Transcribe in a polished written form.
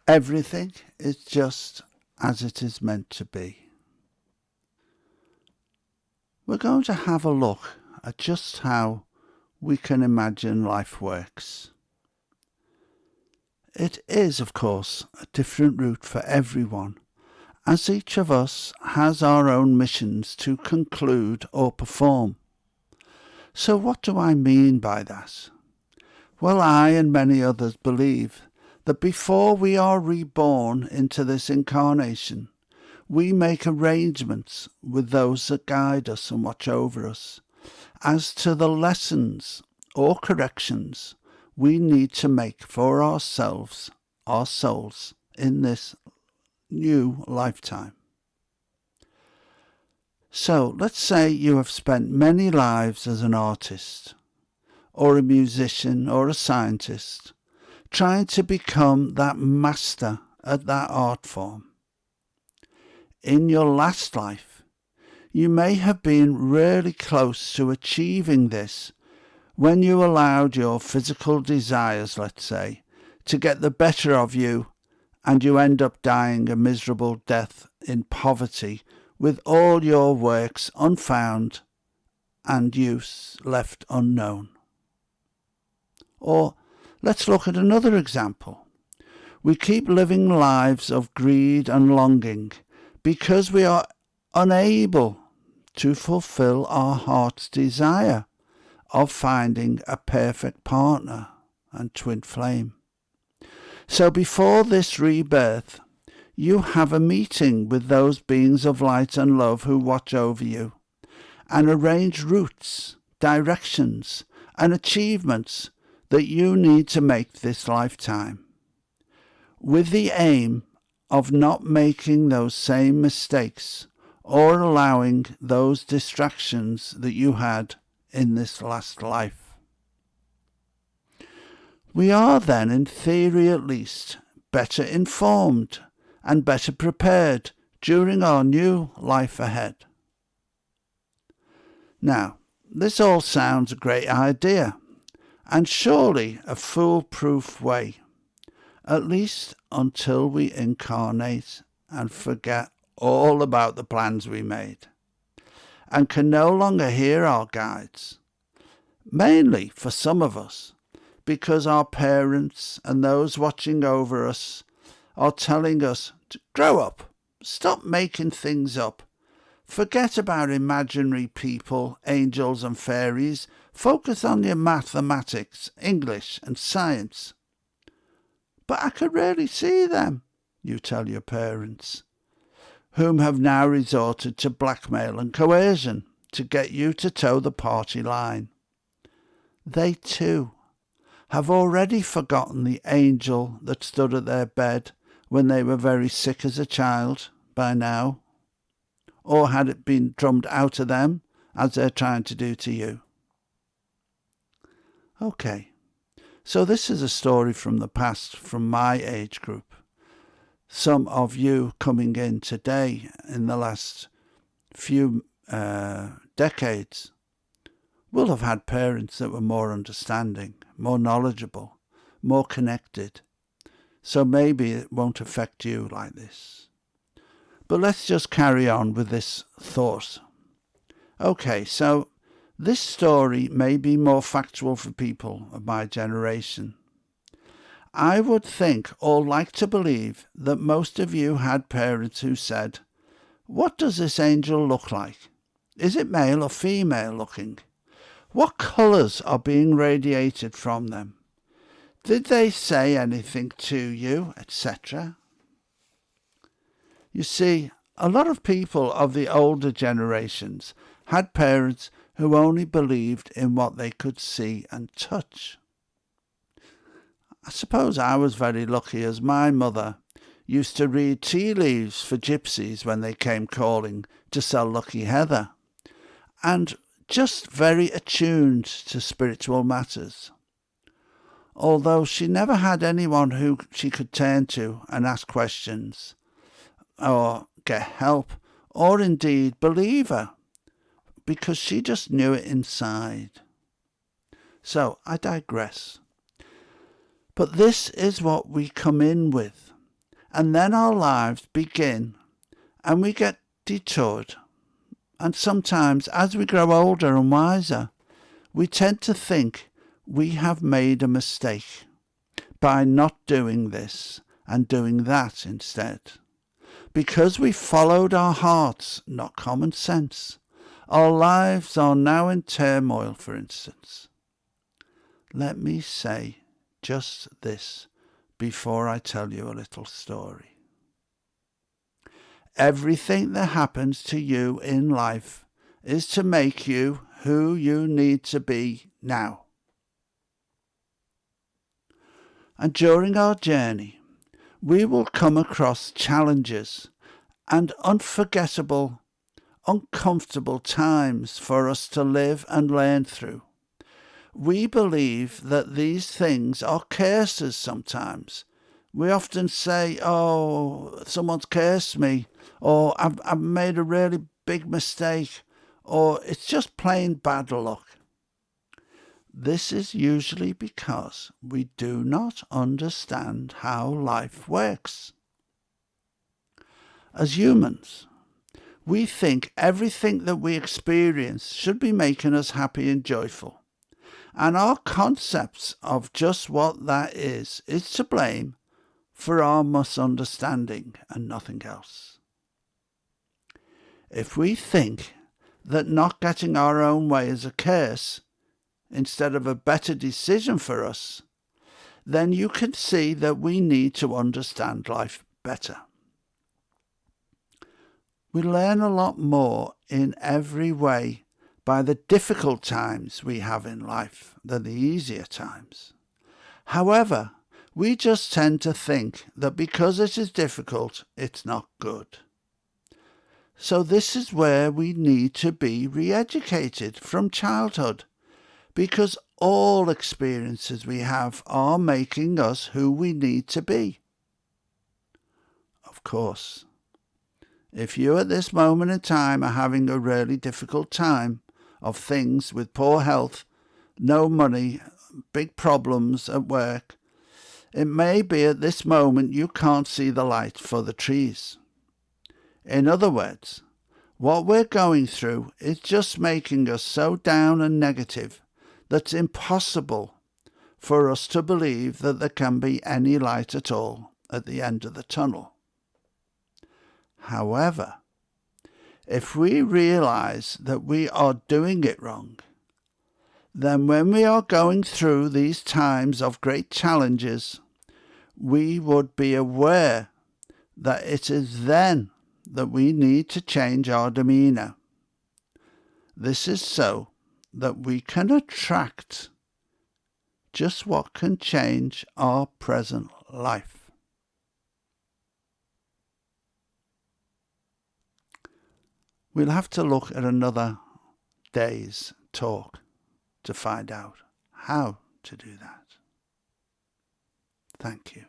Everything is just as it is meant to be. We're going to have a look at just how we can imagine life works. It is, of course, a different route for everyone, as each of us has our own missions to conclude or perform. So what do I mean by that? Well, I and many others believe that before we are reborn into this incarnation, we make arrangements with those that guide us and watch over us as to the lessons or corrections we need to make for ourselves, our souls, in this new lifetime. So let's say you have spent many lives as an artist, or a musician, or a scientist, trying to become that master at that art form. In your last life, you may have been really close to achieving this when you allowed your physical desires, let's say, to get the better of you, and you end up dying a miserable death in poverty with all your works unfound and use left unknown. Or let's look at another example. We keep living lives of greed and longing because we are unable to fulfill our heart's desire of finding a perfect partner and twin flame. So before this rebirth, you have a meeting with those beings of light and love who watch over you and arrange routes, directions, and achievements that you need to make this lifetime, with the aim of not making those same mistakes or allowing those distractions that you had in this last life. We are then, in theory at least, better informed and better prepared during our new life ahead. Now, this all sounds a great idea, and surely a foolproof way, at least until we incarnate and forget all about the plans we made, and can no longer hear our guides, mainly for some of us, because our parents and those watching over us are telling us to grow up, stop making things up, forget about imaginary people, angels and fairies, focus on your mathematics, English and science. But I could really see them, you tell your parents, whom have now resorted to blackmail and coercion to get you to toe the party line. They too have already forgotten the angel that stood at their bed when they were very sick as a child by now, or had it been drummed out of them as they're trying to do to you. Okay, so this is a story from the past, from my age group. Some of you coming in today in the last few decades will have had parents that were more understanding, more knowledgeable, more connected. So maybe it won't affect you like this. But let's just carry on with this thought. Okay, so this story may be more factual for people of my generation. I would think or like to believe that most of you had parents who said, "What does this angel look like? Is it male or female looking? What colours are being radiated from them? Did they say anything to you, etc.?" You see, a lot of people of the older generations had parents who only believed in what they could see and touch. I suppose I was very lucky, as my mother used to read tea leaves for gypsies when they came calling to sell lucky heather, and just very attuned to spiritual matters. Although she never had anyone who she could turn to and ask questions, or get help, or indeed believe her, because she just knew it inside. So I digress. But this is what we come in with, And then our lives begin and we get detoured. And sometimes as we grow older and wiser, we tend to think we have made a mistake by not doing this and doing that instead. Because we followed our hearts, not common sense, our lives are now in turmoil, for instance. Let me say just this before I tell you a little story. Everything that happens to you in life is to make you who you need to be now. And during our journey, we will come across challenges and unforgettable, uncomfortable times for us to live and learn through. We believe that these things are curses sometimes. We often say, oh, someone's cursed me, or I've made a really big mistake, or it's just plain bad luck. This is usually because we do not understand how life works. As humans, we think everything that we experience should be making us happy and joyful. And our concepts of just what that is to blame for our misunderstanding and nothing else. If we think that not getting our own way is a curse instead of a better decision for us, then you can see that we need to understand life better. We learn a lot more in every way by the difficult times we have in life than the easier times. However, we just tend to think that because it is difficult, it's not good. So this is where we need to be re-educated from childhood, because all experiences we have are making us who we need to be. Of course, if you at this moment in time are having a really difficult time of things with poor health, no money, big problems at work, it may be at this moment you can't see the light for the trees. In other words, what we're going through is just making us so down and negative that it's impossible for us to believe that there can be any light at all at the end of the tunnel. However, if we realize that we are doing it wrong, then when we are going through these times of great challenges, we would be aware that it is then that we need to change our demeanour. This is so that we can attract just what can change our present life. We'll have to look at another day's talk to find out how to do that. Thank you.